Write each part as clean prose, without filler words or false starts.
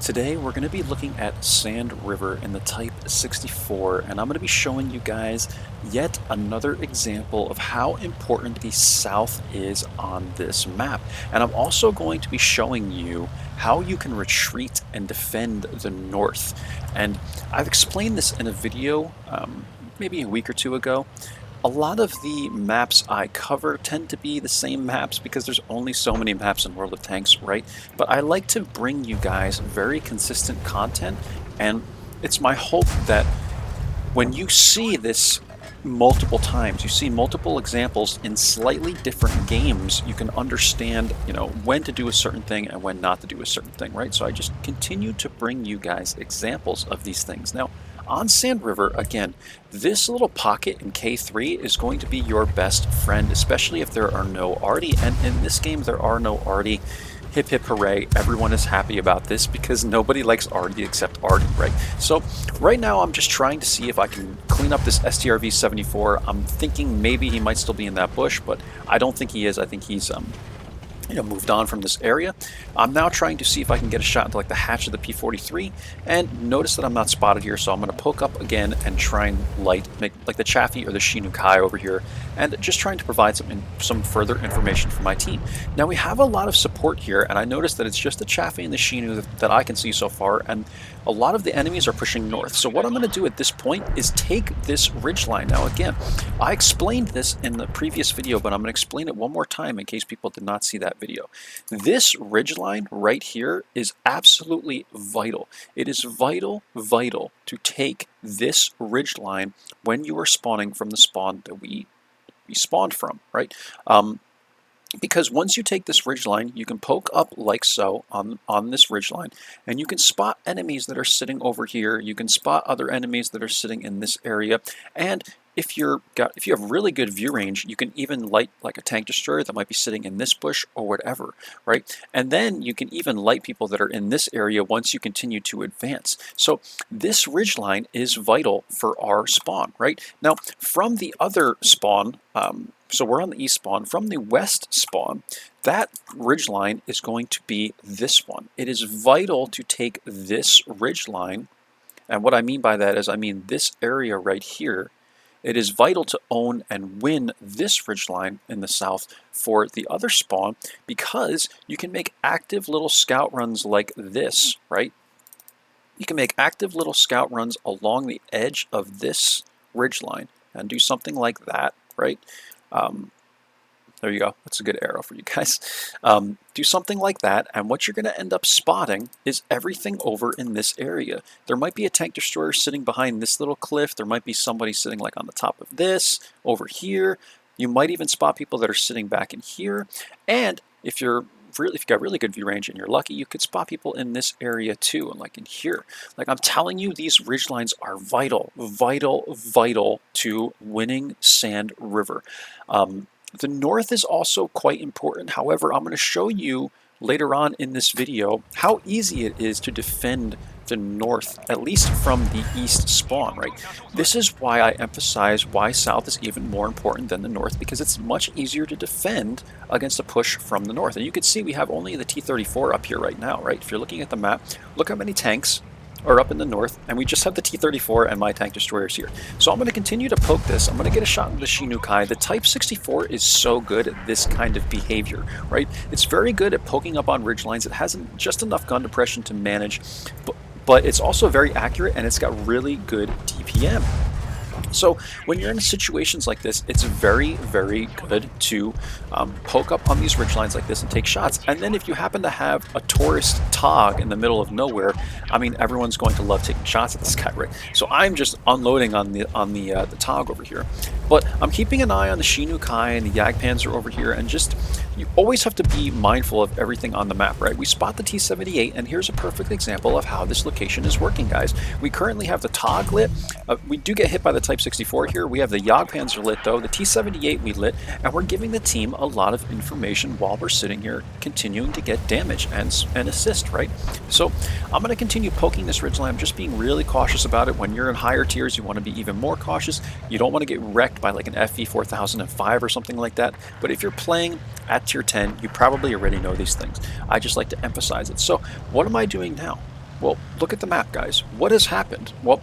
Today we're going to be looking at Sand River in the Type 64, and I'm going to be showing you guys yet another example of how important the south is on this map. And I'm also going to be showing you how you can retreat and defend the north. And I've explained this in a video maybe a week or two ago. A lot of the maps I cover tend to be the same maps because there's only so many maps in World of Tanks, right? But I like to bring you guys very consistent content, and it's my hope that when you see this multiple times, you see multiple examples in slightly different games, you can understand, when to do a certain thing and when not to do a certain thing, right? So I just continue to bring you guys examples of these things. Now, on Sand River, again, this little pocket in K3 is going to be your best friend, especially if there are no Arty, and in this game there are no Arty. Hip hip hooray, everyone is happy about this because nobody likes Arty except Arty, right? So right now I'm just trying to see if I can clean up this STRV-74. I'm thinking maybe he might still be in that bush, but I don't think he is. I think he's moved on from this area. I'm now trying to see if I can get a shot into like the hatch of the P-43, and notice that I'm not spotted here, so I'm going to poke up again and try and make like the Chaffee or the Shinukai over here, and just trying to provide some further information for my team. Now we have a lot of support here, and I noticed that it's just the Chaffee and the Shinu that I can see so far, and a lot of the enemies are pushing north. So what I'm going to do at this point is take this ridgeline. Now again, I explained this in the previous video, but I'm going to explain it one more time in case people did not see that video. This ridgeline right here is absolutely vital. It is vital to take this ridgeline when you are spawning from the spawn that we spawned from, right? Because once you take this ridgeline, you can poke up like so on this ridgeline, and you can spot enemies that are sitting over here. You can spot other enemies that are sitting in this area, and if you have really good view range, you can even light like a tank destroyer that might be sitting in this bush or whatever, right? And then you can even light people that are in this area once you continue to advance. So this ridgeline is vital for our spawn, right? Now, from the other spawn, so we're on the east spawn, from the west spawn, that ridgeline is going to be this one. It is vital to take this ridgeline, and what I mean by that is I mean this area right here. It is vital to own and win this ridgeline in the south for the other spawn, because you can make active little scout runs like this, right? You can make active little scout runs along the edge of this ridgeline and do something like that, right? There you go. That's a good arrow for you guys. Do something like that, and what you're going to end up spotting is everything over in this area. There might be a tank destroyer sitting behind this little cliff. There might be somebody sitting like on the top of this, over here. You might even spot people that are sitting back in here. And if you've got really good view range and you're lucky, you could spot people in this area too, and like in here. Like I'm telling you, these ridgelines are vital to winning Sand River. The north is also quite important. However, I'm going to show you later on in this video how easy it is to defend the north, at least from the east spawn, right? This is why I emphasize why south is even more important than the north, because it's much easier to defend against a push from the north. And you can see we have only the T-34 up here right now, right? If you're looking at the map, look how many tanks are up in the north, and we just have the T-34 and my tank destroyers here. So I'm going to continue to poke this. I'm going to get a shot into the Shinukai. The Type 64 is so good at this kind of behavior, right? It's very good at poking up on ridgelines. It has just enough gun depression to manage, but it's also very accurate, and it's got really good DPM. So when you're in situations like this, it's very good to poke up on these ridgelines like this and take shots. And then if you happen to have a tourist tog in the middle of nowhere, I mean, everyone's going to love taking shots at this guy, right? So I'm just unloading on the tog over here, but I'm keeping an eye on the Shinukai and the Jagdpanzer over here, and just you always have to be mindful of everything on the map, right? We spot the T-78, and here's a perfect example of how this location is working, guys. We currently have the tog lit. We do get hit by the Type 64 here. We have the Jagdpanzer lit though, the T-78 we lit, and we're giving the team a lot of information while we're sitting here continuing to get damage and assist, right? So I'm going to continue poking this ridgeline. I'm just being really cautious about it. When you're in higher tiers, you want to be even more cautious. You don't want to get wrecked by like an FV 4005 or something like that, but if you're playing at tier 10, you probably already know these things. I just like to emphasize it. So what am I doing now? Well, look at the map, guys. What has happened? Well,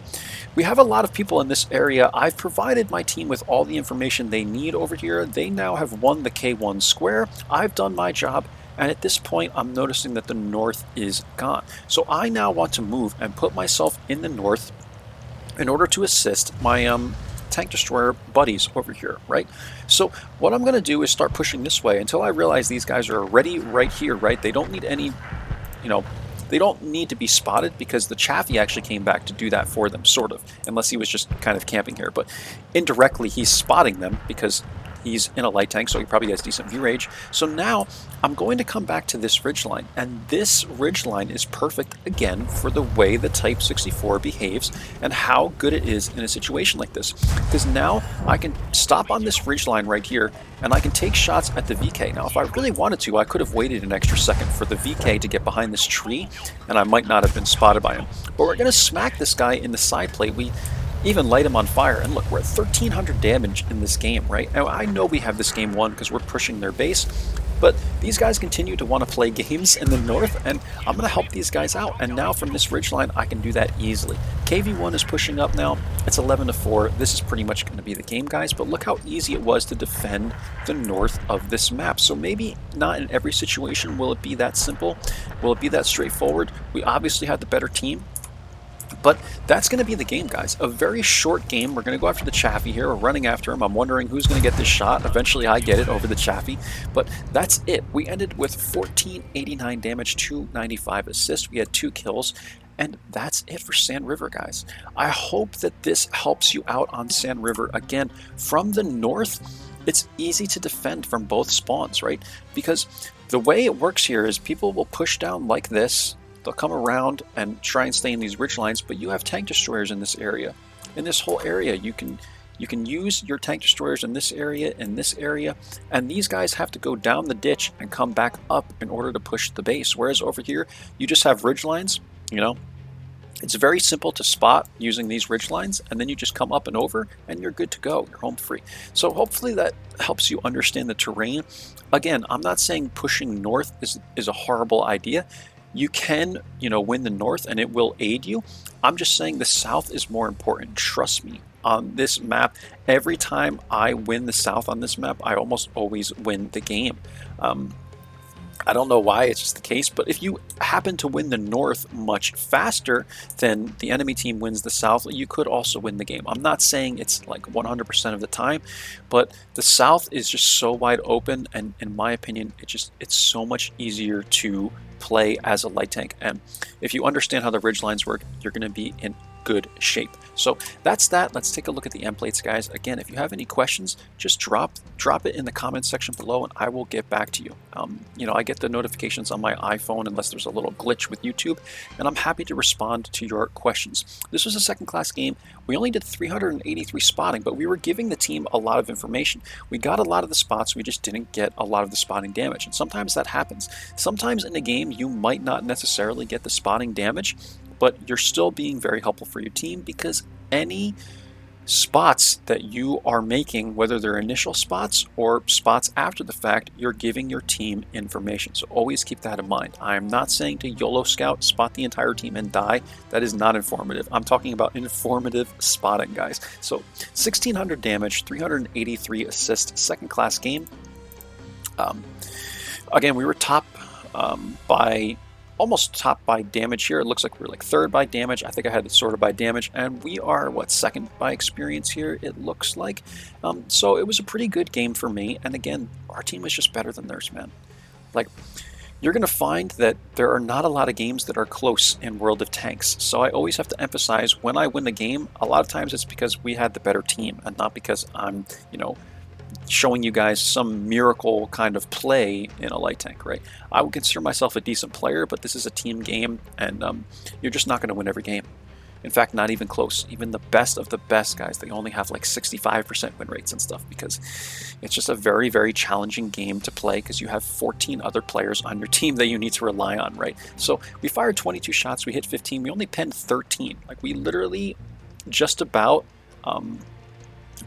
we have a lot of people in this area. I've provided my team with all the information they need over here. They now have won the K1 square. I've done my job. And at this point, I'm noticing that the north is gone. So I now want to move and put myself in the north in order to assist my tank destroyer buddies over here, right? So what I'm going to do is start pushing this way until I realize these guys are already right here, right? They don't need any, you know, they don't need to be spotted because the Chaffee actually came back to do that for them, sort of, unless he was just kind of camping here. But indirectly, he's spotting them because he's in a light tank, so he probably has decent view range. So now I'm going to come back to this ridgeline, and this ridgeline is perfect again for the way the Type 64 behaves and how good it is in a situation like this. Because now I can stop on this ridgeline right here, and I can take shots at the VK. Now, if I really wanted to, I could have waited an extra second for the VK to get behind this tree, and I might not have been spotted by him. But we're going to smack this guy in the side plate. We even light him on fire, and look, we're at 1300 damage in this game, right? Now, I know we have this game won because we're pushing their base, but these guys continue to want to play games in the north, and I'm going to help these guys out. And now from this ridgeline, I can do that easily. KV1 is pushing up now. It's 11-4. This is pretty much going to be the game, guys, but look how easy it was to defend the north of this map. So maybe not in every situation will it be that simple. Will it be that straightforward? We obviously had the better team. But that's going to be the game, guys. A very short game. We're going to go after the Chaffee here. We're running after him. I'm wondering who's going to get this shot. Eventually, I get it over the Chaffee. But that's it. We ended with 1489 damage, 295 assists. We had 2 kills. And that's it for Sand River, guys. I hope that this helps you out on Sand River. Again, from the north, it's easy to defend from both spawns, right? Because the way it works here is people will push down like this. They'll come around and try and stay in these ridge lines, but you have tank destroyers in this area. In this whole area, you can use your tank destroyers in this area, and these guys have to go down the ditch and come back up in order to push the base. Whereas over here, you just have ridge lines, you know. It's very simple to spot using these ridge lines, and then you just come up and over, and you're good to go. You're home free. So hopefully that helps you understand the terrain. Again, I'm not saying pushing north is a horrible idea. You can, win the north and it will aid you. I'm just saying the south is more important. Trust me. On this map, every time I win the south on this map, I almost always win the game. I don't know why, it's just the case, but if you happen to win the north much faster than the enemy team wins the south, you could also win the game. I'm not saying it's like 100% of the time, but the south is just so wide open, and in my opinion, it's so much easier to play as a light tank. And if you understand how the ridge lines work, you're going to be in good shape. So that's that. Let's take a look at the end plates, guys. Again, if you have any questions, just drop it in the comments section below and I will get back to you. I get the notifications on my iPhone unless there's a little glitch with YouTube, and I'm happy to respond to your questions. This was a second class game. We only did 383 spotting, but we were giving the team a lot of information. We got a lot of the spots, we just didn't get a lot of the spotting damage, and sometimes that happens. Sometimes in a game you might not necessarily get the spotting damage, but you're still being very helpful for your team, because any spots that you are making, whether they're initial spots or spots after the fact, you're giving your team information. So always keep that in mind. I'm not saying to YOLO scout, spot the entire team and die. That is not informative. I'm talking about informative spotting, guys. So 1600 damage, 383 assists, second class game. Again, we were top almost top by damage here. It looks like we're like third by damage. I think I had it sorted by damage, and we are second by experience here, it looks like. So it was a pretty good game for me, and again, our team was just better than theirs, man. Like, you're gonna find that there are not a lot of games that are close in World of Tanks, so I always have to emphasize when I win the game, a lot of times it's because we had the better team and not because I'm showing you guys some miracle kind of play in a light tank, right? I would consider myself a decent player, but this is a team game, and you're just not going to win every game. In fact, not even close. Even the best of the best guys, they only have like 65% win rates and stuff, because it's just a very, very challenging game to play because you have 14 other players on your team that you need to rely on, right? So we fired 22 shots, we hit 15, we only penned 13. Like, we literally just about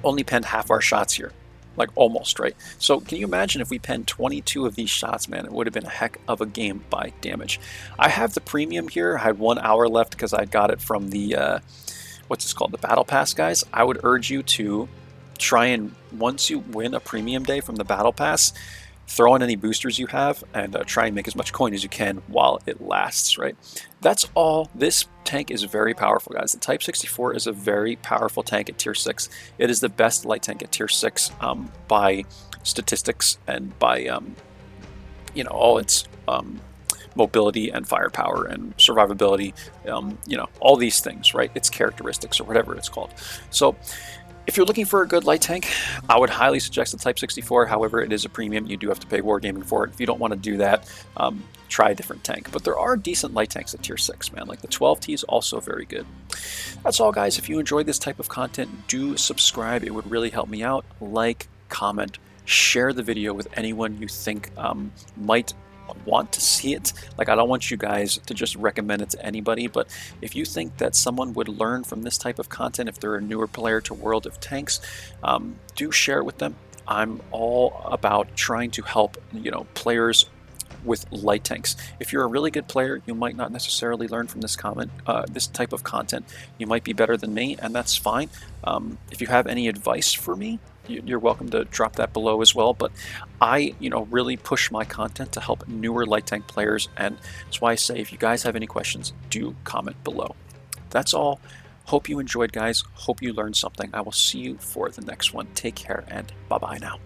only penned half our shots here. like almost, right? So can you imagine if we penned 22 of these shots, man? It would have been a heck of a game by damage. I have the premium here. I had 1 hour left because I got it from the what's this called, the battle pass, guys. I would urge you to try and, once you win a premium day from the battle pass, throw in any boosters you have and try and make as much coin as you can while it lasts, right? That's all. This tank is very powerful, guys. The Type 64 is a very powerful tank at tier 6. It is the best light tank at tier 6 by statistics and by you know, all its mobility and firepower and survivability, you know, all these things, right? Its characteristics, or whatever it's called. So if you're looking for a good light tank, I would highly suggest the Type 64. However, it is a premium. You do have to pay Wargaming for it. If you don't want to do that, try a different tank. But there are decent light tanks at tier 6, man. Like the 12T is also very good. That's all, guys. If you enjoyed this type of content, do subscribe. It would really help me out. Like, comment, share the video with anyone you think might want to see it. Like, I don't want you guys to just recommend it to anybody, but if you think that someone would learn from this type of content, if they're a newer player to World of Tanks, do share it with them. I'm all about trying to help, you know, players with light tanks. If you're a really good player, you might not necessarily learn from this this type of content. You might be better than me, and that's fine. If you have any advice for me, you're welcome to drop that below as well. But I, you know, really push my content to help newer light tank players, and that's why I say if you guys have any questions, do comment below. That's all. Hope you enjoyed, guys. Hope you learned something. I will see you for the next one. Take care, and bye-bye now.